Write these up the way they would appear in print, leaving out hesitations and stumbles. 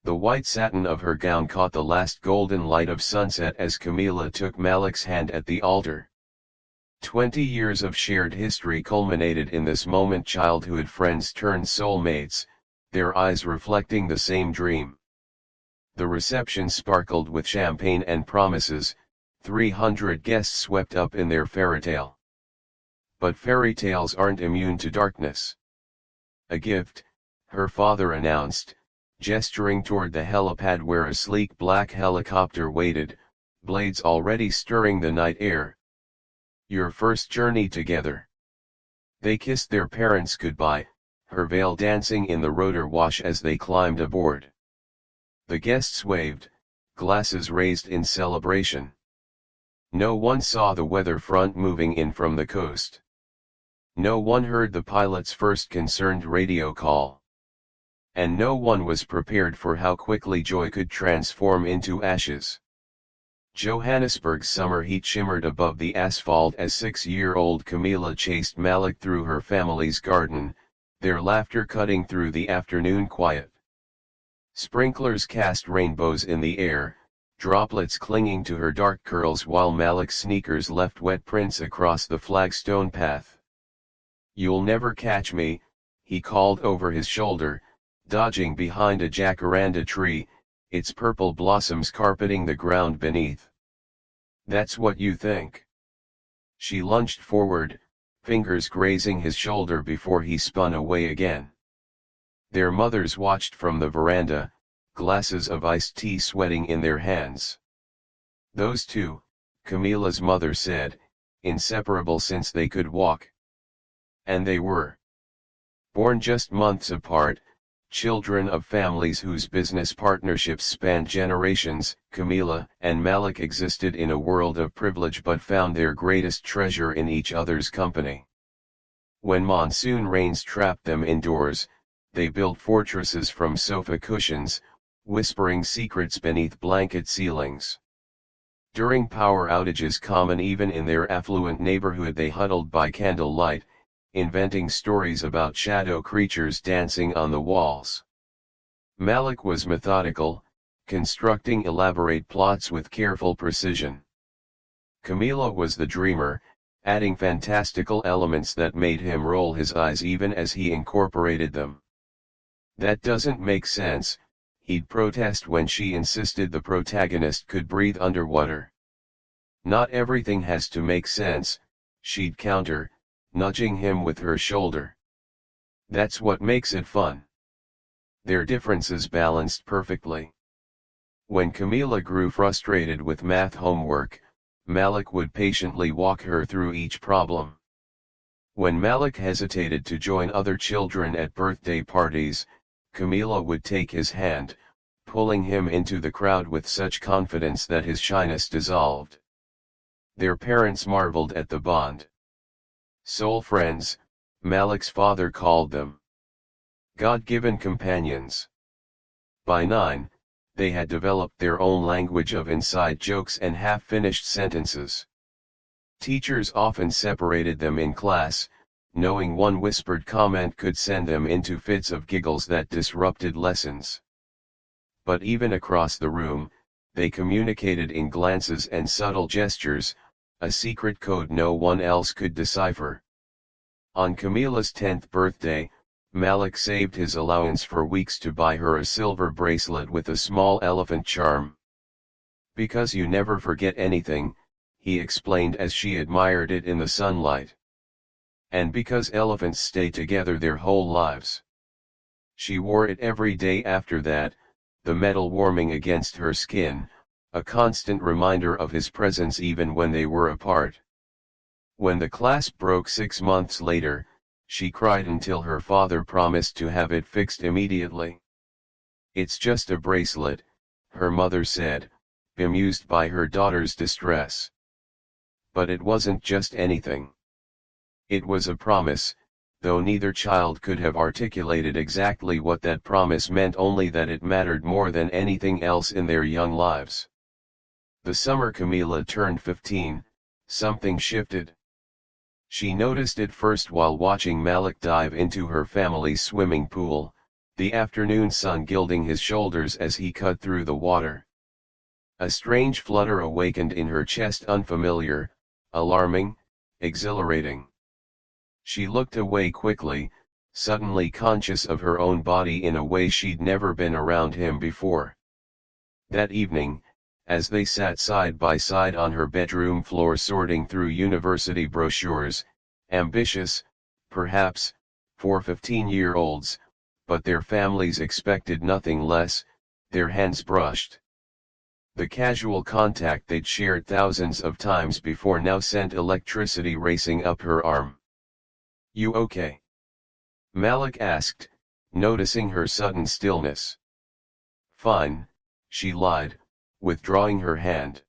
The white satin of her gown caught the last golden light of sunset as Camilla took Malik's hand at the altar. 20 years of shared history culminated in this moment. Childhood friends turned soulmates, their eyes reflecting the same dream. The reception sparkled with champagne and promises, 300 guests swept up in their fairytale. But fairy tales aren't immune to darkness. A gift, her father announced, gesturing toward the helipad where a sleek black helicopter waited, blades already stirring the night air. Your first journey together. They kissed their parents goodbye, her veil dancing in the rotor wash as they climbed aboard. The guests waved, glasses raised in celebration. No one saw the weather front moving in from the coast. No one heard the pilot's first concerned radio call. And no one was prepared for how quickly joy could transform into ashes. Johannesburg's summer heat shimmered above the asphalt as 6-year-old Camilla chased Malik through her family's garden, their laughter cutting through the afternoon quiet. Sprinklers cast rainbows in the air, droplets clinging to her dark curls while Malik's sneakers left wet prints across the flagstone path. "You'll never catch me," he called over his shoulder, dodging behind a jacaranda tree, its purple blossoms carpeting the ground beneath. "That's what you think." She lunged forward, fingers grazing his shoulder before he spun away again. Their mothers watched from the veranda, glasses of iced tea sweating in their hands. Those two, Camilla's mother said, inseparable since they could walk. And they were. Born just months apart, children of families whose business partnerships spanned generations, Camilla and Malik existed in a world of privilege but found their greatest treasure in each other's company. When monsoon rains trapped them indoors, they built fortresses from sofa cushions, whispering secrets beneath blanket ceilings. During power outages common even in their affluent neighborhood, they huddled by candlelight, inventing stories about shadow creatures dancing on the walls. Malik was methodical, constructing elaborate plots with careful precision. Camilla was the dreamer, adding fantastical elements that made him roll his eyes even as he incorporated them. "That doesn't make sense," he'd protest when she insisted the protagonist could breathe underwater. "Not everything has to make sense," she'd counter, nudging him with her shoulder. "That's what makes it fun." Their differences balanced perfectly. When Camilla grew frustrated with math homework, Malik would patiently walk her through each problem. When Malik hesitated to join other children at birthday parties, Camilla would take his hand, pulling him into the crowd with such confidence that his shyness dissolved. Their parents marveled at the bond. Soul friends, Malik's father called them. God-given companions. By 9, they had developed their own language of inside jokes and half-finished sentences. Teachers often separated them in class, knowing one whispered comment could send them into fits of giggles that disrupted lessons. But even across the room, they communicated in glances and subtle gestures, a secret code no one else could decipher. On Camilla's 10th birthday, Malik saved his allowance for weeks to buy her a silver bracelet with a small elephant charm. "Because you never forget anything," he explained as she admired it in the sunlight. "And because elephants stay together their whole lives." She wore it every day after that, the metal warming against her skin, a constant reminder of his presence even when they were apart. When the clasp broke 6 months later, she cried until her father promised to have it fixed immediately. "It's just a bracelet," her mother said, bemused by her daughter's distress. But it wasn't just anything. It was a promise, though neither child could have articulated exactly what that promise meant, only that it mattered more than anything else in their young lives. The summer Camilla turned 15, something shifted. She noticed it first while watching Malik dive into her family's swimming pool, the afternoon sun gilding his shoulders as he cut through the water. A strange flutter awakened in her chest, unfamiliar, alarming, exhilarating. She looked away quickly, suddenly conscious of her own body in a way she'd never been around him before. That evening, as they sat side by side on her bedroom floor sorting through university brochures, ambitious, perhaps, for 15-year-olds, but their families expected nothing less, their hands brushed. The casual contact they'd shared thousands of times before now sent electricity racing up her arm. "You okay?" Malik asked, noticing her sudden stillness. "Fine," she lied, withdrawing her hand.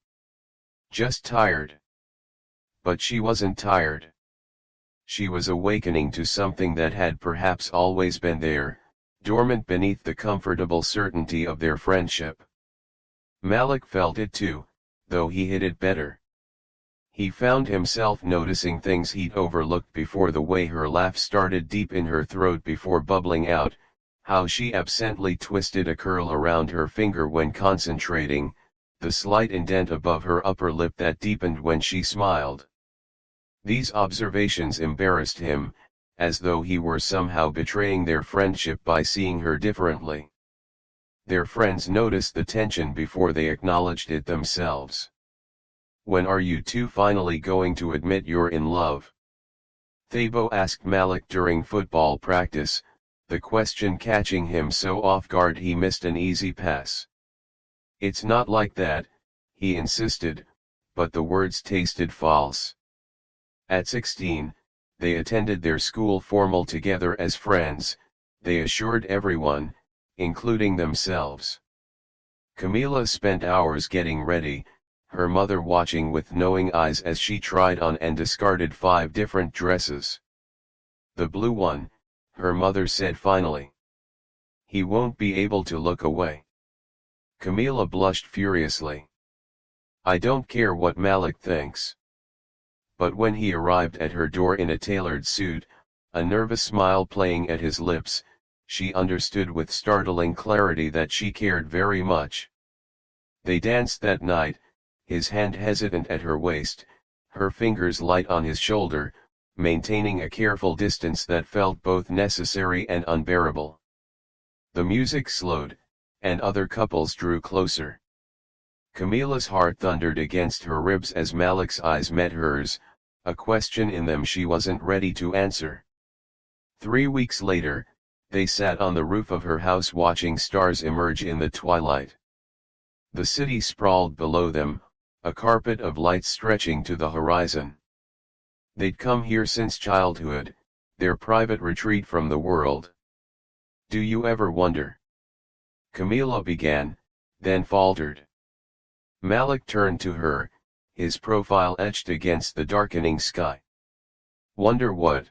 "Just tired." But she wasn't tired. She was awakening to something that had perhaps always been there, dormant beneath the comfortable certainty of their friendship. Malik felt it too, though he hid it better. He found himself noticing things he'd overlooked before: the way her laugh started deep in her throat before bubbling out, how she absently twisted a curl around her finger when concentrating, the slight indent above her upper lip that deepened when she smiled. These observations embarrassed him, as though he were somehow betraying their friendship by seeing her differently. Their friends noticed the tension before they acknowledged it themselves. "When are you two finally going to admit you're in love?" Thabo asked Malik during football practice, the question catching him so off guard he missed an easy pass. "It's not like that," he insisted, but the words tasted false. At 16, they attended their school formal together as friends, they assured everyone, including themselves. Camila spent hours getting ready, her mother watching with knowing eyes as she tried on and discarded 5 different dresses. "The blue one," her mother said finally. "He won't be able to look away." Camila blushed furiously. "I don't care what Malik thinks." But when he arrived at her door in a tailored suit, a nervous smile playing at his lips, she understood with startling clarity that she cared very much. They danced that night, his hand hesitant at her waist, her fingers light on his shoulder, maintaining a careful distance that felt both necessary and unbearable. The music slowed, and other couples drew closer. Camila's heart thundered against her ribs as Malik's eyes met hers, a question in them she wasn't ready to answer. 3 weeks later, they sat on the roof of her house watching stars emerge in the twilight. The city sprawled below them, a carpet of light stretching to the horizon. They'd come here since childhood, their private retreat from the world. "Do you ever wonder?" Camila began, then faltered. Malik turned to her, his profile etched against the darkening sky. "Wonder what?"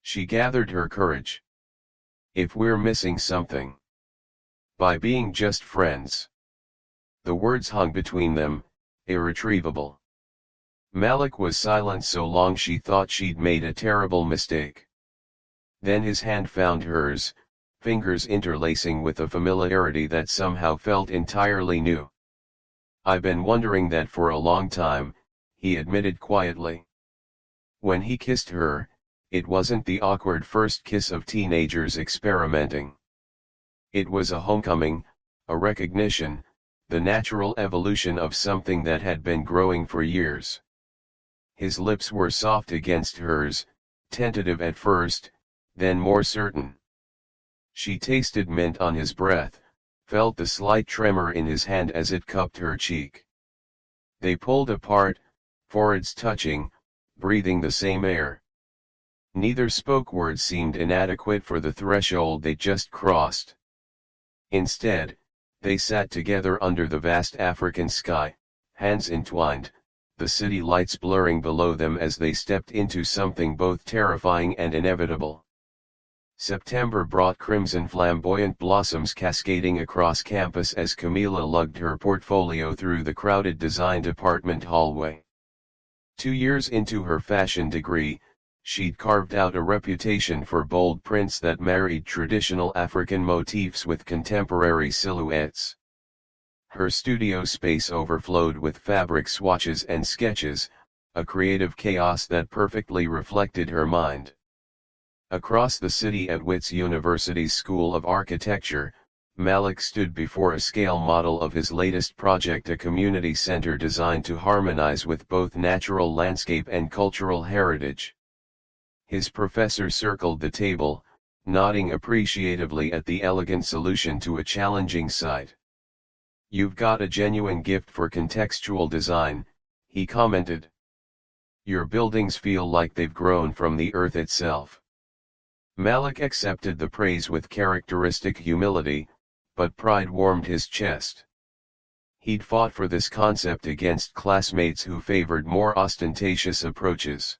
She gathered her courage. "If we're missing something. By being just friends." The words hung between them, irretrievable. Malik was silent so long she thought she'd made a terrible mistake. Then his hand found hers, fingers interlacing with a familiarity that somehow felt entirely new. "I've been wondering that for a long time," he admitted quietly. When he kissed her, it wasn't the awkward first kiss of teenagers experimenting. It was a homecoming, a recognition, the natural evolution of something that had been growing for years. His lips were soft against hers, tentative at first, then more certain. She tasted mint on his breath, felt the slight tremor in his hand as it cupped her cheek. They pulled apart, foreheads touching, breathing the same air. Neither spoke. Words seemed inadequate for the threshold they just crossed. Instead, they sat together under the vast African sky, hands entwined, the city lights blurring below them as they stepped into something both terrifying and inevitable. September brought crimson flamboyant blossoms cascading across campus as Camila lugged her portfolio through the crowded design department hallway. 2 years into her fashion degree, she'd carved out a reputation for bold prints that married traditional African motifs with contemporary silhouettes. Her studio space overflowed with fabric swatches and sketches, a creative chaos that perfectly reflected her mind. Across the city at Wits University's School of Architecture, Malik stood before a scale model of his latest project, a community center designed to harmonize with both natural landscape and cultural heritage. His professor circled the table, nodding appreciatively at the elegant solution to a challenging site. "You've got a genuine gift for contextual design," he commented. "Your buildings feel like they've grown from the earth itself." Malik accepted the praise with characteristic humility, but pride warmed his chest. He'd fought for this concept against classmates who favored more ostentatious approaches.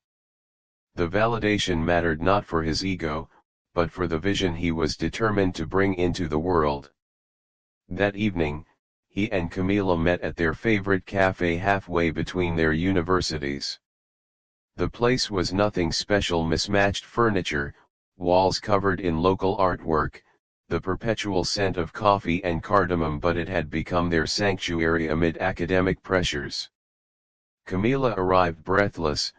The validation mattered not for his ego, but for the vision he was determined to bring into the world. That evening, he and Camila met at their favorite cafe halfway between their universities. The place was nothing special: mismatched furniture, walls covered in local artwork, the perpetual scent of coffee and cardamom, but it had become their sanctuary amid academic pressures. Camila arrived breathless,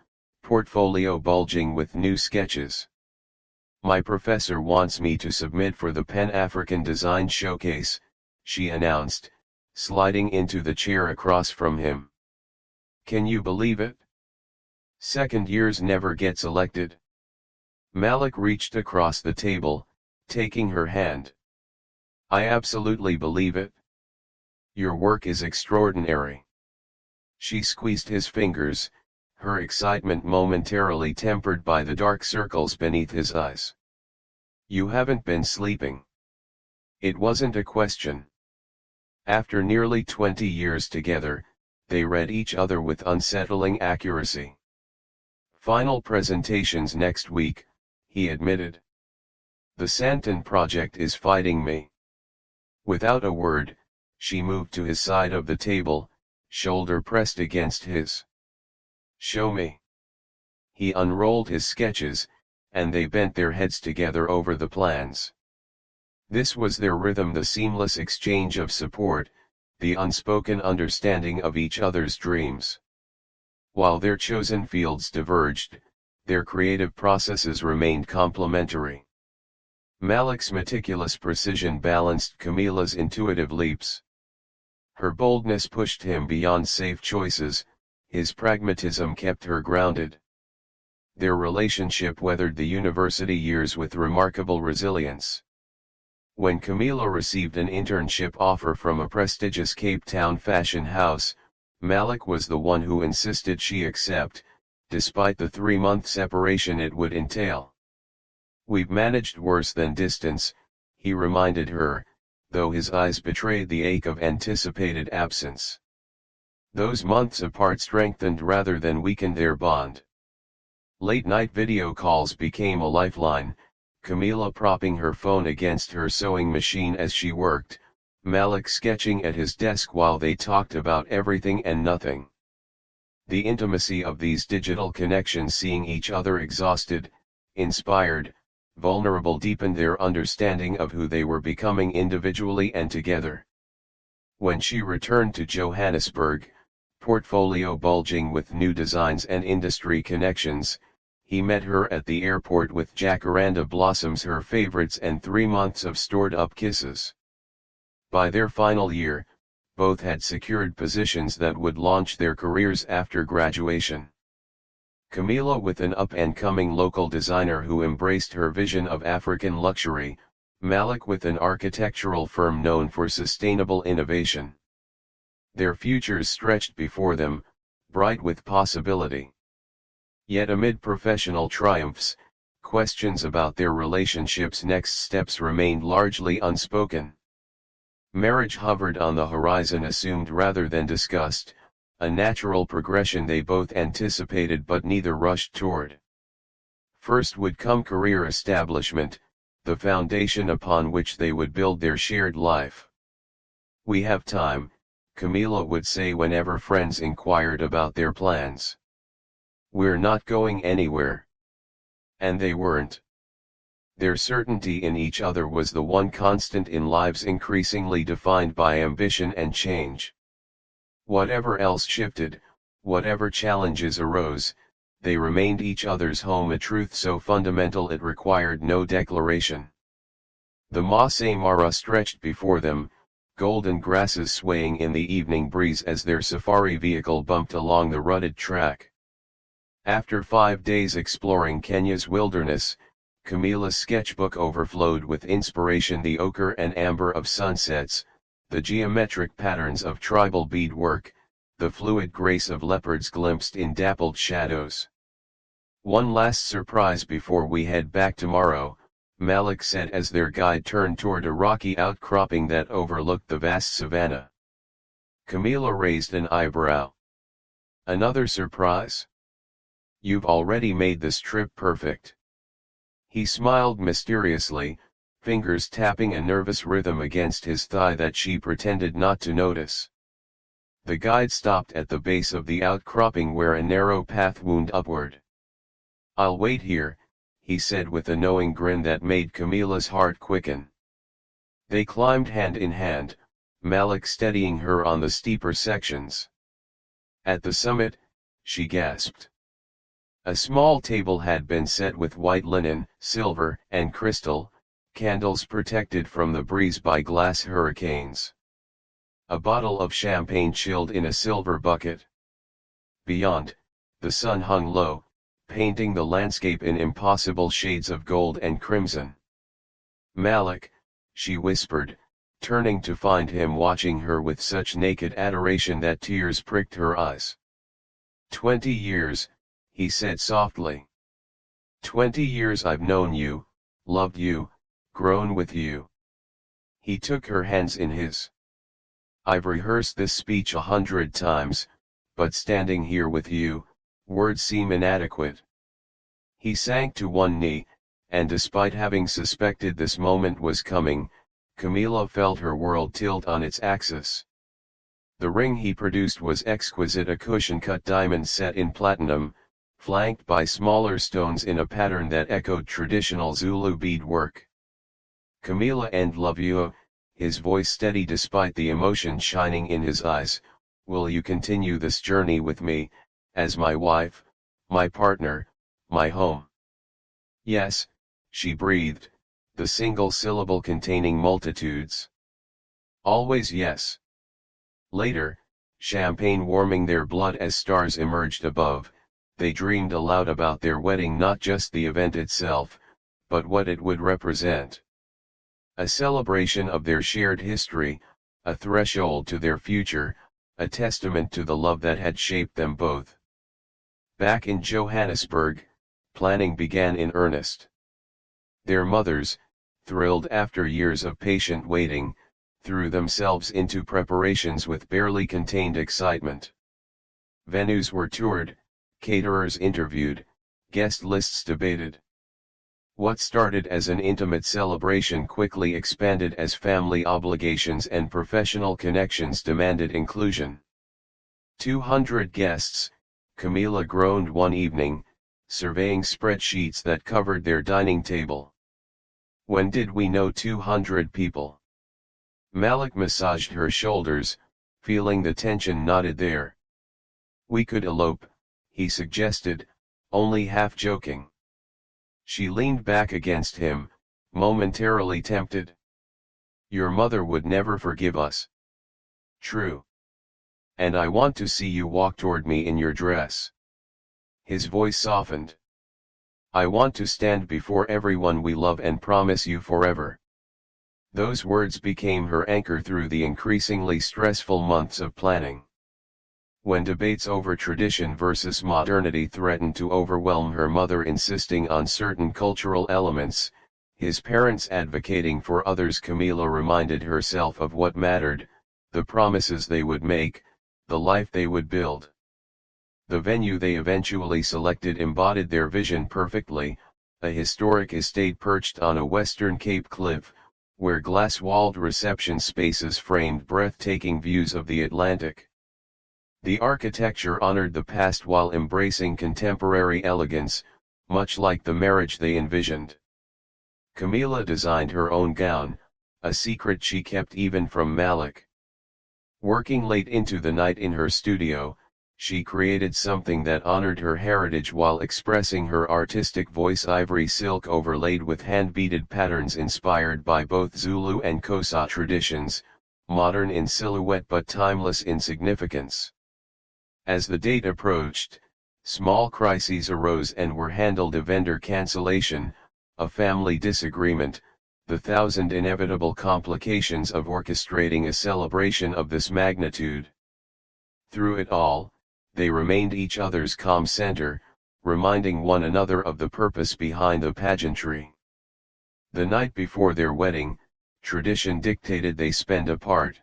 portfolio bulging with new sketches. "My professor wants me to submit for the Pan-African Design Showcase," she announced, sliding into the chair across from him. "Can you believe it? Second years never get selected." Malik reached across the table, taking her hand. "I absolutely believe it. Your work is extraordinary." She squeezed his fingers, her excitement momentarily tempered by the dark circles beneath his eyes. "You haven't been sleeping." It wasn't a question. After nearly 20 years together, they read each other with unsettling accuracy. "Final presentations next week," he admitted. "The Santon project is fighting me." Without a word, she moved to his side of the table, shoulder pressed against his. "Show me." He unrolled his sketches, and they bent their heads together over the plans. This was their rhythm, the seamless exchange of support, the unspoken understanding of each other's dreams. While their chosen fields diverged, their creative processes remained complementary. Malik's meticulous precision balanced Camila's intuitive leaps. Her boldness pushed him beyond safe choices, his pragmatism kept her grounded. Their relationship weathered the university years with remarkable resilience. When Camila received an internship offer from a prestigious Cape Town fashion house, Malik was the one who insisted she accept, despite the 3-month separation it would entail. "We've managed worse than distance," he reminded her, though his eyes betrayed the ache of anticipated absence. Those months apart strengthened rather than weakened their bond. Late-night video calls became a lifeline, Camila propping her phone against her sewing machine as she worked, Malik sketching at his desk while they talked about everything and nothing. The intimacy of these digital connections, seeing each other exhausted, inspired, vulnerable, deepened their understanding of who they were becoming individually and together. When she returned to Johannesburg, portfolio bulging with new designs and industry connections, he met her at the airport with jacaranda blossoms, her favorites, and 3 months of stored-up kisses. By their final year, both had secured positions that would launch their careers after graduation. Camila with an up-and-coming local designer who embraced her vision of African luxury, Malik with an architectural firm known for sustainable innovation. Their futures stretched before them, bright with possibility. Yet amid professional triumphs, questions about their relationship's next steps remained largely unspoken. Marriage hovered on the horizon, assumed rather than discussed, a natural progression they both anticipated but neither rushed toward. First would come career establishment, the foundation upon which they would build their shared life. "We have time," Camila would say whenever friends inquired about their plans. "We're not going anywhere." And they weren't. Their certainty in each other was the one constant in lives increasingly defined by ambition and change. Whatever else shifted, whatever challenges arose, they remained each other's home, a truth so fundamental it required no declaration. The Masai Mara stretched before them, golden grasses swaying in the evening breeze as their safari vehicle bumped along the rutted track. After 5 days exploring Kenya's wilderness, Camilla's sketchbook overflowed with inspiration: the ochre and amber of sunsets, the geometric patterns of tribal beadwork, the fluid grace of leopards glimpsed in dappled shadows. "One last surprise before we head back tomorrow," Malik said as their guide turned toward a rocky outcropping that overlooked the vast savanna. Camilla raised an eyebrow. "Another surprise? You've already made this trip perfect." He smiled mysteriously, fingers tapping a nervous rhythm against his thigh that she pretended not to notice. The guide stopped at the base of the outcropping where a narrow path wound upward. "I'll wait here," he said with a knowing grin that made Camilla's heart quicken. They climbed hand in hand, Malik steadying her on the steeper sections. At the summit, she gasped. A small table had been set with white linen, silver, and crystal, candles protected from the breeze by glass hurricanes. A bottle of champagne chilled in a silver bucket. Beyond, the sun hung low, painting the landscape in impossible shades of gold and crimson. "Malik," she whispered, turning to find him watching her with such naked adoration that tears pricked her eyes. 20 years, he said softly. 20 years I've known you, loved you, grown with you. He took her hands in his. "I've rehearsed this speech 100 times, but standing here with you, words seem inadequate." He sank to one knee, and despite having suspected this moment was coming, Camilla felt her world tilt on its axis. The ring he produced was exquisite, a cushion-cut diamond set in platinum, flanked by smaller stones in a pattern that echoed traditional Zulu beadwork. "Camilla and love you," his voice steady despite the emotion shining in his eyes, "will you continue this journey with me, as my wife, my partner, my home?" "Yes," she breathed, the single syllable containing multitudes. "Always yes." Later, champagne warming their blood as stars emerged above, they dreamed aloud about their wedding, not just the event itself, but what it would represent. A celebration of their shared history, a threshold to their future, a testament to the love that had shaped them both. Back in Johannesburg, planning began in earnest. Their mothers, thrilled after years of patient waiting, threw themselves into preparations with barely contained excitement. Venues were toured, caterers interviewed, guest lists debated. What started as an intimate celebration quickly expanded as family obligations and professional connections demanded inclusion. 200 guests, Camilla groaned one evening, surveying spreadsheets that covered their dining table. "When did we know 200 people?" Malik massaged her shoulders, feeling the tension knotted there. "We could elope," he suggested, only half joking. She leaned back against him, momentarily tempted. "Your mother would never forgive us." "True. And I want to see you walk toward me in your dress." His voice softened. "I want to stand before everyone we love and promise you forever." Those words became her anchor through the increasingly stressful months of planning. When debates over tradition versus modernity threatened to overwhelm her, mother insisting on certain cultural elements, his parents advocating for others, Camilla reminded herself of what mattered: the promises they would make, the life they would build. The venue they eventually selected embodied their vision perfectly, a historic estate perched on a Western Cape cliff, where glass-walled reception spaces framed breathtaking views of the Atlantic. The architecture honored the past while embracing contemporary elegance, much like the marriage they envisioned. Camila designed her own gown, a secret she kept even from Malik. Working late into the night in her studio, she created something that honored her heritage while expressing her artistic voice. Ivory silk overlaid with hand-beaded patterns inspired by both Zulu and Xhosa traditions, modern in silhouette but timeless in significance. As the date approached, small crises arose and were handled: a vendor cancellation, a family disagreement, the thousand inevitable complications of orchestrating a celebration of this magnitude. Through it all, they remained each other's calm center, reminding one another of the purpose behind the pageantry. The night before their wedding, tradition dictated they spend apart.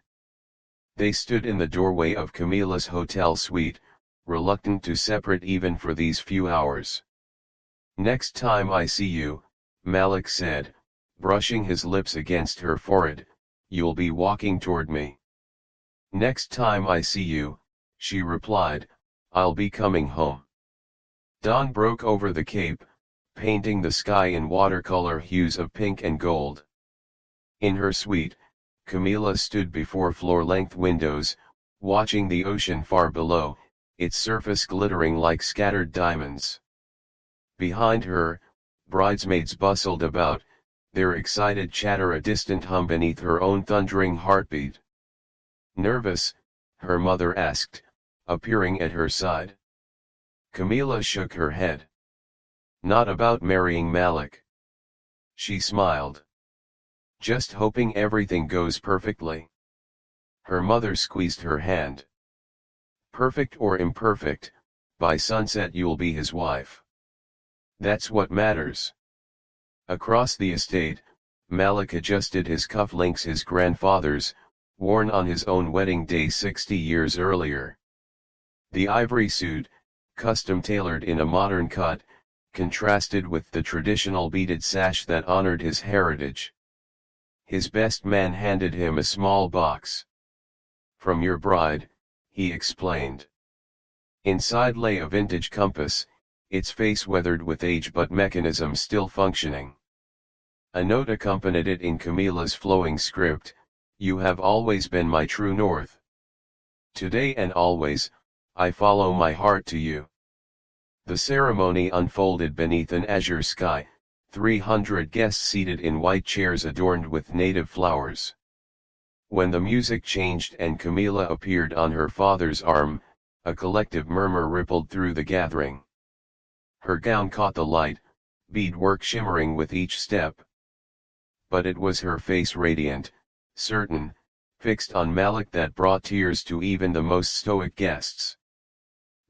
They stood in the doorway of Camila's hotel suite, reluctant to separate even for these few hours. "Next time I see you," Malik said, brushing his lips against her forehead, "you'll be walking toward me." "Next time I see you," she replied, "I'll be coming home." Dawn broke over the cape, painting the sky in watercolor hues of pink and gold. In her suite, Camila stood before floor-length windows, watching the ocean far below, its surface glittering like scattered diamonds. Behind her, bridesmaids bustled about, their excited chatter a distant hum beneath her own thundering heartbeat. "Nervous?" her mother asked, appearing at her side. Camila shook her head. "Not about marrying Malik." She smiled. "Just hoping everything goes perfectly." Her mother squeezed her hand. "Perfect or imperfect, by sunset you'll be his wife. That's what matters." Across the estate, Malik adjusted his cufflinks, his grandfather's, worn on his own wedding day 60 years earlier. The ivory suit, custom-tailored in a modern cut, contrasted with the traditional beaded sash that honored his heritage. His best man handed him a small box. "From your bride," he explained. Inside lay a vintage compass, its face weathered with age but mechanism still functioning. A note accompanied it in Camila's flowing script: "You have always been my true north. Today and always, I follow my heart to you." The ceremony unfolded beneath an azure sky, 300 guests seated in white chairs adorned with native flowers. When the music changed and Camila appeared on her father's arm, a collective murmur rippled through the gathering. Her gown caught the light, beadwork shimmering with each step. But it was her face, radiant, certain, fixed on Malik, that brought tears to even the most stoic guests.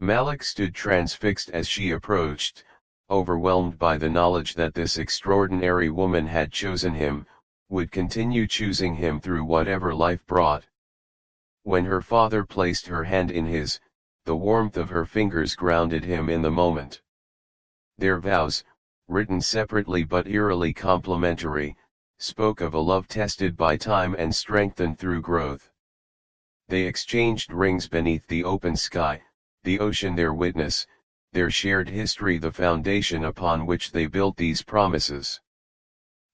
Malik stood transfixed as she approached, overwhelmed by the knowledge that this extraordinary woman had chosen him, would continue choosing him through whatever life brought. When her father placed her hand in his, the warmth of her fingers grounded him in the moment. Their vows, written separately but eerily complementary, spoke of a love tested by time and strengthened through growth. They exchanged rings beneath the open sky, the ocean their witness, their shared history the foundation upon which they built these promises.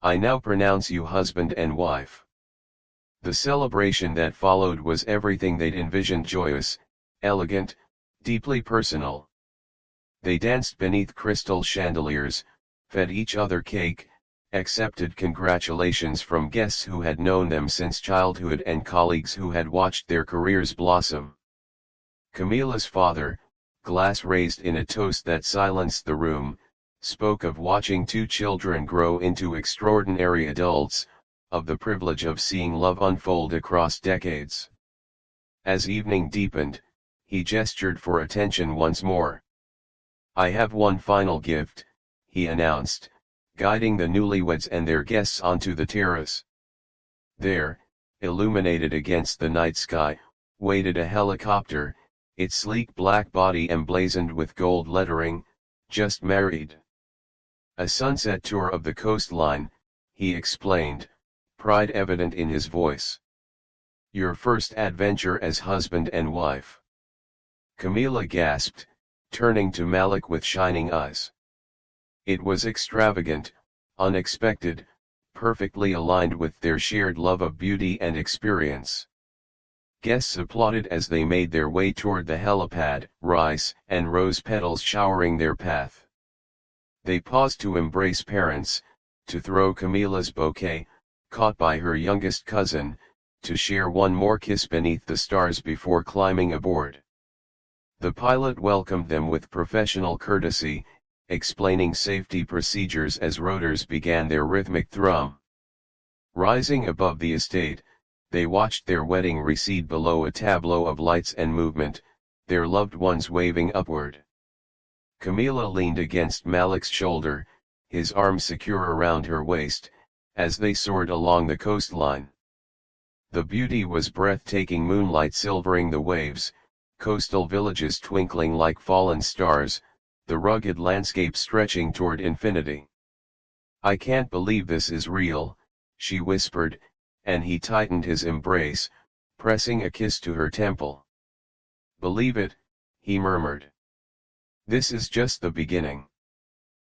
"I now pronounce you husband and wife." The celebration that followed was everything they'd envisioned: joyous, elegant, deeply personal. They danced beneath crystal chandeliers, fed each other cake, accepted congratulations from guests who had known them since childhood and colleagues who had watched their careers blossom. Camila's father, glass raised in a toast that silenced the room, spoke of watching two children grow into extraordinary adults, of the privilege of seeing love unfold across decades. As evening deepened, he gestured for attention once more. "I have one final gift," he announced, guiding the newlyweds and their guests onto the terrace. There, illuminated against the night sky, waited a helicopter, its sleek black body emblazoned with gold lettering, "Just married." "A sunset tour of the coastline," he explained, pride evident in his voice. "Your first adventure as husband and wife." Camila gasped, turning to Malik with shining eyes. It was extravagant, unexpected, perfectly aligned with their shared love of beauty and experience. Guests applauded as they made their way toward the helipad, rice and rose petals showering their path. They paused to embrace parents, to throw Camilla's bouquet, caught by her youngest cousin, to share one more kiss beneath the stars before climbing aboard. The pilot welcomed them with professional courtesy, explaining safety procedures as rotors began their rhythmic thrum. Rising above the estate, they watched their wedding recede below a tableau of lights and movement, their loved ones waving upward. Camilla leaned against Malik's shoulder, his arm secure around her waist, as they soared along the coastline. The beauty was breathtaking, moonlight silvering the waves, coastal villages twinkling like fallen stars, the rugged landscape stretching toward infinity. "I can't believe this is real," she whispered, and he tightened his embrace, pressing a kiss to her temple. "Believe it," he murmured. "This is just the beginning."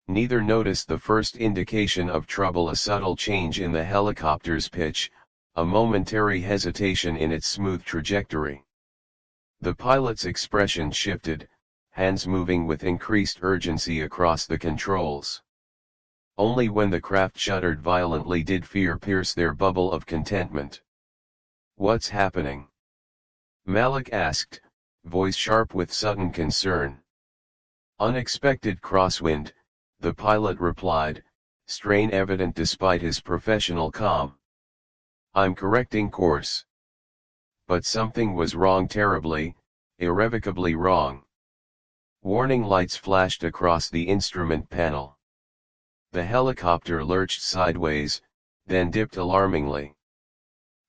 Neither noticed the first indication of trouble, a subtle change in the helicopter's pitch, a momentary hesitation in its smooth trajectory. The pilot's expression shifted, hands moving with increased urgency across the controls. Only when the craft shuddered violently did fear pierce their bubble of contentment. "What's happening?" Malik asked, voice sharp with sudden concern. "Unexpected crosswind," the pilot replied, strain evident despite his professional calm. "I'm correcting course." But something was wrong, terribly, irrevocably wrong. Warning lights flashed across the instrument panel. The helicopter lurched sideways, then dipped alarmingly.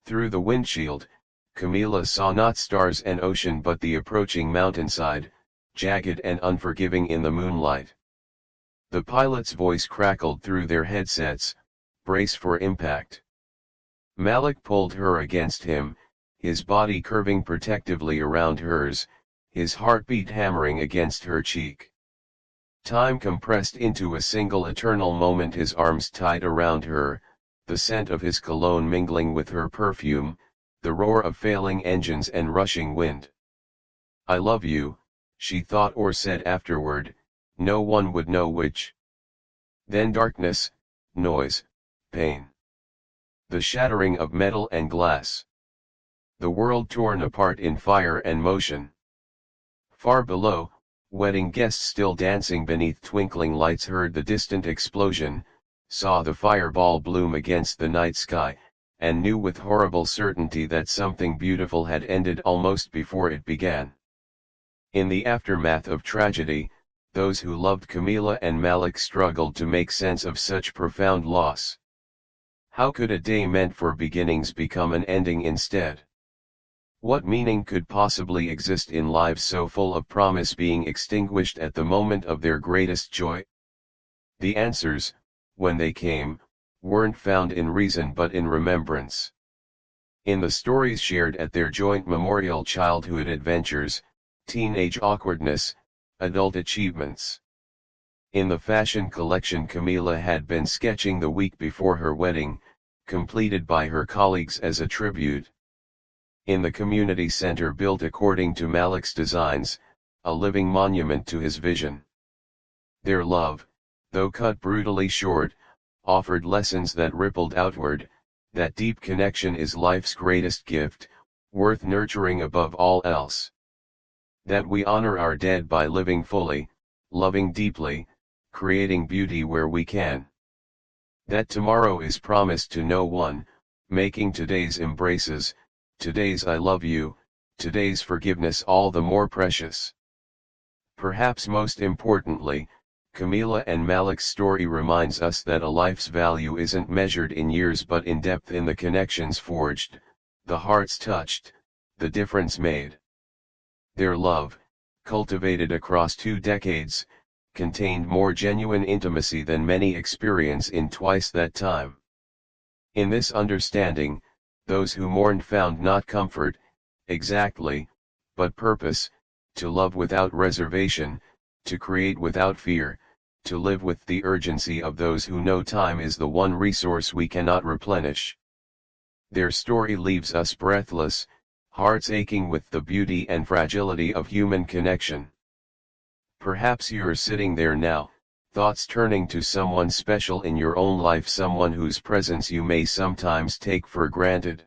Through the windshield, Camilla saw not stars and ocean but the approaching mountainside, jagged and unforgiving in the moonlight. The pilot's voice crackled through their headsets, "Brace for impact." Malik pulled her against him, his body curving protectively around hers, his heartbeat hammering against her cheek. Time compressed into a single eternal moment, his arms tight around her, the scent of his cologne mingling with her perfume, the roar of failing engines and rushing wind. "I love you," she thought or said afterward, no one would know which. Then darkness, noise, pain. The shattering of metal and glass. The world torn apart in fire and motion. Far below, wedding guests still dancing beneath twinkling lights heard the distant explosion, saw the fireball bloom against the night sky, and knew with horrible certainty that something beautiful had ended almost before it began. In the aftermath of tragedy, those who loved Camilla and Malik struggled to make sense of such profound loss. How could a day meant for beginnings become an ending instead? What meaning could possibly exist in lives so full of promise being extinguished at the moment of their greatest joy? The answers, when they came, weren't found in reason but in remembrance. In the stories shared at their joint memorial, childhood adventures, teenage awkwardness, adult achievements. In the fashion collection Camilla had been sketching the week before her wedding, completed by her colleagues as a tribute. In the community center built according to Malik's designs, a living monument to his vision. Their love, though cut brutally short, offered lessons that rippled outward, that deep connection is life's greatest gift, worth nurturing above all else. That we honor our dead by living fully, loving deeply, creating beauty where we can. That tomorrow is promised to no one, making today's embraces, today's "I love you," today's forgiveness all the more precious. Perhaps most importantly, Camilla and Malik's story reminds us that a life's value isn't measured in years but in depth, in the connections forged, the hearts touched, the difference made. Their love, cultivated across 2 decades, contained more genuine intimacy than many experience in twice that time. In this understanding, those who mourned found not comfort, exactly, but purpose, to love without reservation, to create without fear, to live with the urgency of those who know time is the one resource we cannot replenish. Their story leaves us breathless, hearts aching with the beauty and fragility of human connection. Perhaps you're sitting there now, thoughts turning to someone special in your own life, someone whose presence you may sometimes take for granted.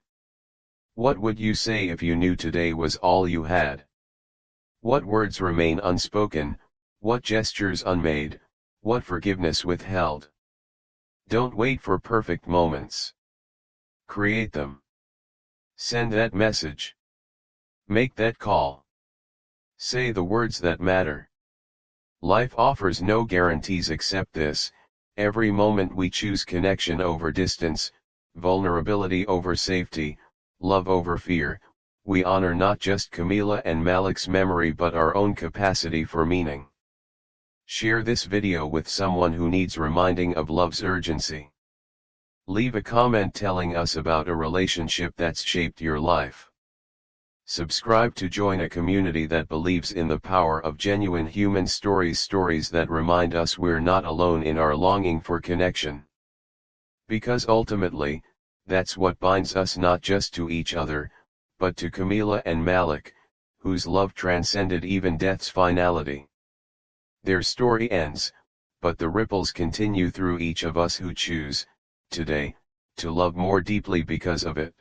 What would you say if you knew today was all you had? What words remain unspoken, what gestures unmade, what forgiveness withheld? Don't wait for perfect moments. Create them. Send that message. Make that call. Say the words that matter. Life offers no guarantees except this: every moment we choose connection over distance, vulnerability over safety, love over fear, we honor not just Camila and Malik's memory but our own capacity for meaning. Share this video with someone who needs reminding of love's urgency. Leave a comment telling us about a relationship that's shaped your life. Subscribe to join a community that believes in the power of genuine human stories, stories that remind us we're not alone in our longing for connection. Because ultimately, that's what binds us, not just to each other, but to Camila and Malik, whose love transcended even death's finality. Their story ends, but the ripples continue through each of us who choose, today, to love more deeply because of it.